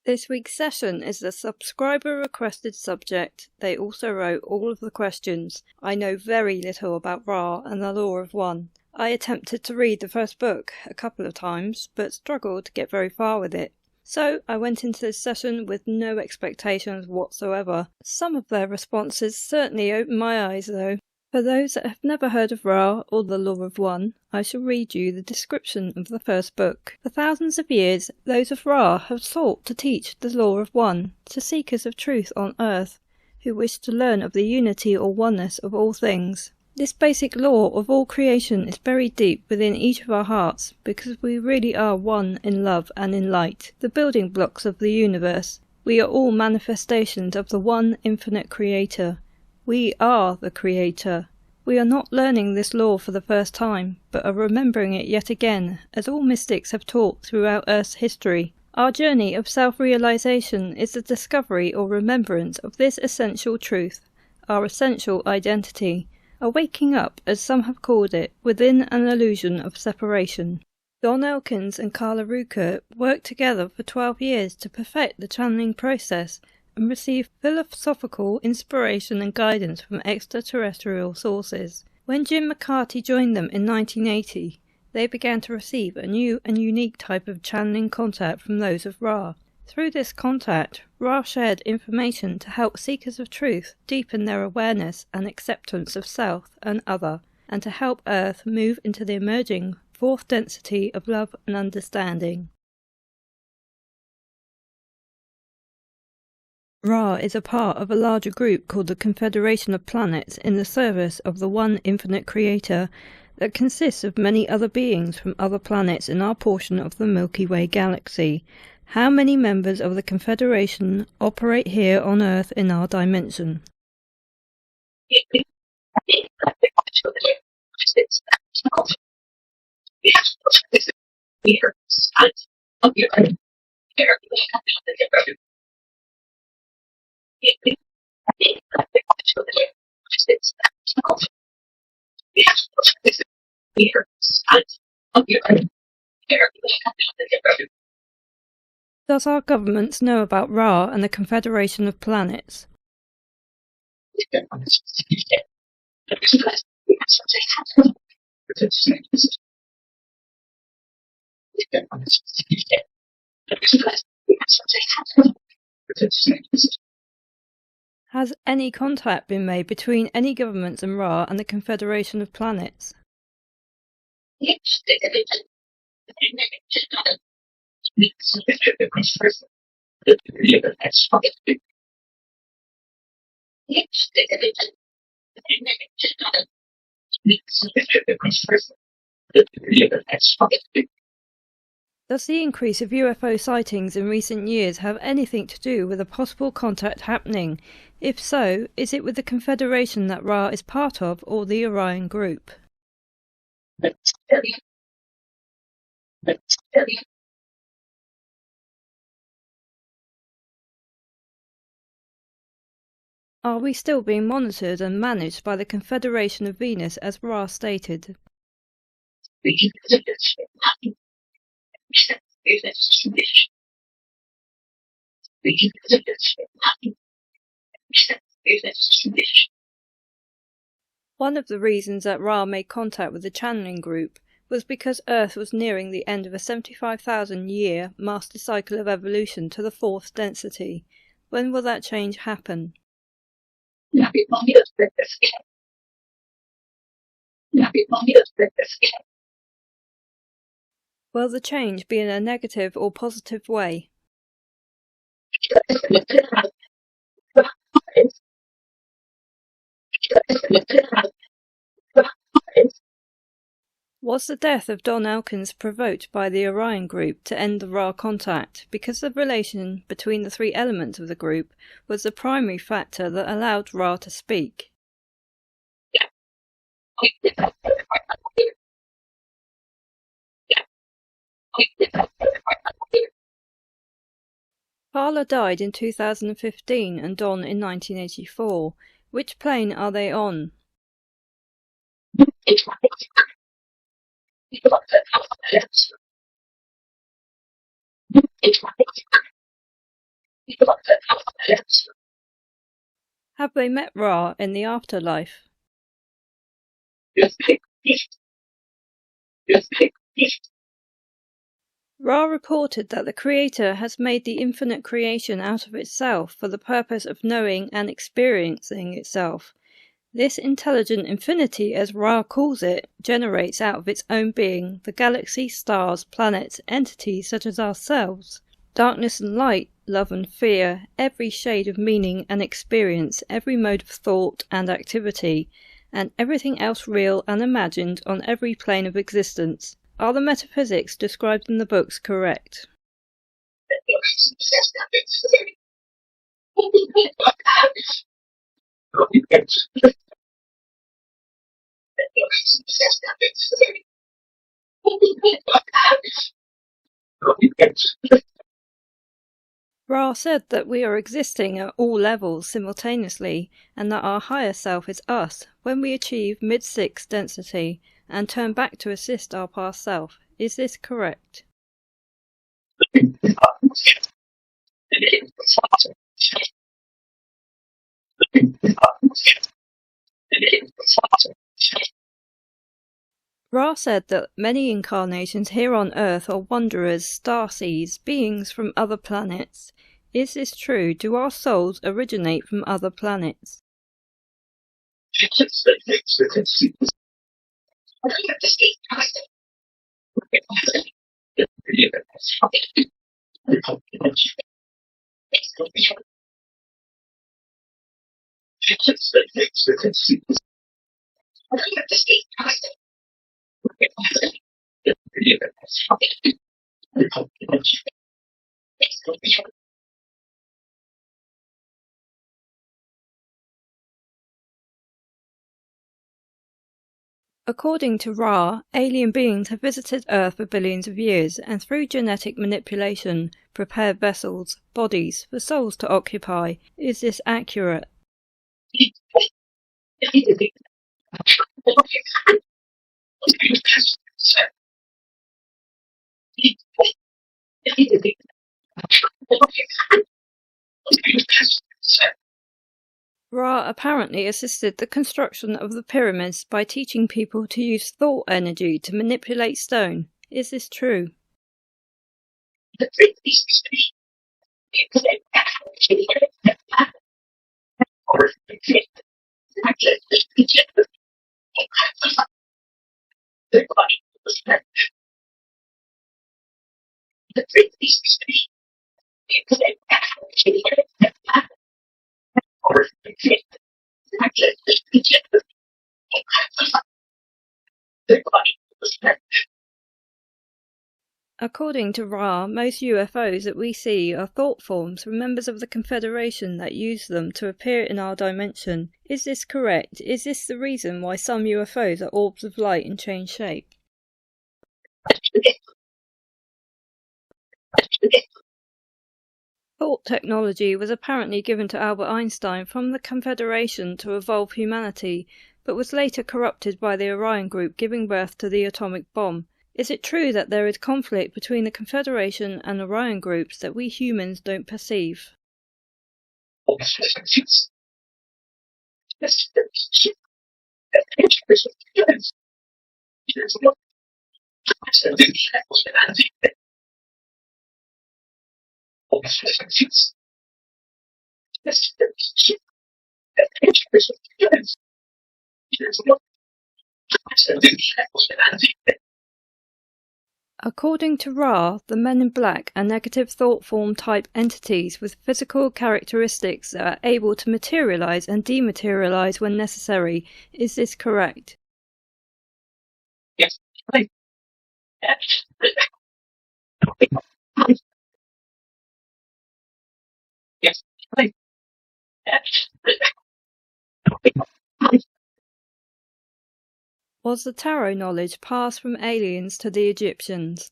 This week's session is a subscriber-requested subject. They also wrote all of the questions. I know very little about Ra and the Law of One. I attempted to read the first book a couple of times, but struggled to get very far with it. So I went into this session with no expectations whatsoever. Some of their responses certainly opened my eyes, though. For those that have never heard of Ra or the Law of One, I shall read you the description of the first book. For thousands of years, those of Ra have sought to teach the Law of One to seekers of truth on earth, who wish to learn of the unity or oneness of all things. This basic law of all creation is buried deep within each of our hearts, because we really are one in love and in light, the building blocks of the universe. We are all manifestations of the one infinite Creator. We are the Creator. We are not learning this law for the first time, but are remembering it yet again, as all mystics have taught throughout Earth's history. Our journey of self-realization is the discovery or remembrance of this essential truth, our essential identity, a waking up, as some have called it, within an illusion of separation. Don Elkins and Carla Rueckert worked together for 12 years to perfect the channeling process and receive philosophical inspiration and guidance from extraterrestrial sources. When Jim McCarty joined them in 1980, they began to receive a new and unique type of channeling contact from those of Ra. Through this contact, Ra shared information to help seekers of truth deepen their awareness and acceptance of self and other, and to help Earth move into the emerging fourth density of love and understanding. Ra is a part of a larger group called the Confederation of Planets in the service of the one infinite Creator that consists of many other beings from other planets in our portion of the Milky Way galaxy. How many members of the Confederation operate here on Earth in our dimension? Does our governments know about Ra and the Confederation of Planets? Has any contact been made between any governments and Ra and the Confederation of Planets? Does the increase of UFO sightings in recent years have anything to do with a possible contact happening? If so, is it with the Confederation that Ra is part of or the Orion group? Are we still being monitored and managed by the Confederation of Venus as Ra stated? One of the reasons that Ra made contact with the channeling group was because Earth was nearing the end of a 75,000-year master cycle of evolution to the fourth density. When will that change happen? Will the change be in a negative or positive way? Was the death of Don Elkins provoked by the Orion group to end the Ra contact because the relation between the three elements of the group was the primary factor that allowed Ra to speak? Carla died in 2015 and Don in 1984. Which plane are they on? Have they met Ra in the afterlife? Ra reported that the Creator has made the infinite creation out of itself for the purpose of knowing and experiencing itself. This intelligent infinity, as Ra calls it, generates out of its own being the galaxy, stars, planets, entities such as ourselves. Darkness and light, love and fear, every shade of meaning and experience, every mode of thought and activity, and everything else real and imagined on every plane of existence. Are the metaphysics described in the books correct? Ra said that we are existing at all levels simultaneously, and that our higher self is us when we achieve mid-6 density and turn back to assist our past self. Is this correct? Ra said that many incarnations here on Earth are wanderers, starseeds, beings from other planets. Is this true? Do our souls originate from other planets? According to Ra, alien beings have visited Earth for billions of years and through genetic manipulation prepared vessels, bodies, for souls to occupy. Is this accurate? Ra apparently assisted the construction of the pyramids by teaching people to use thought energy to manipulate stone. Is this true? According to Ra, most UFOs that we see are thought forms from members of the Confederation that use them to appear in our dimension. Is this correct? Is this the reason why some UFOs are orbs of light and change shape? Thought technology was apparently given to Albert Einstein from the Confederation to evolve humanity, but was later corrupted by the Orion group, giving birth to the atomic bomb. Is it true that there is conflict between the Confederation and Orion groups that we humans don't perceive? According to Ra, the men in black are negative thought form type entities with physical characteristics that are able to materialize and dematerialize when necessary. Is this correct? Yes. Was the tarot knowledge passed from aliens to the Egyptians?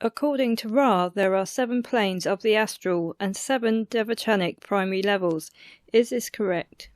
According to Ra, there are 7 planes of the astral and 7 devachanic primary levels. Is this correct?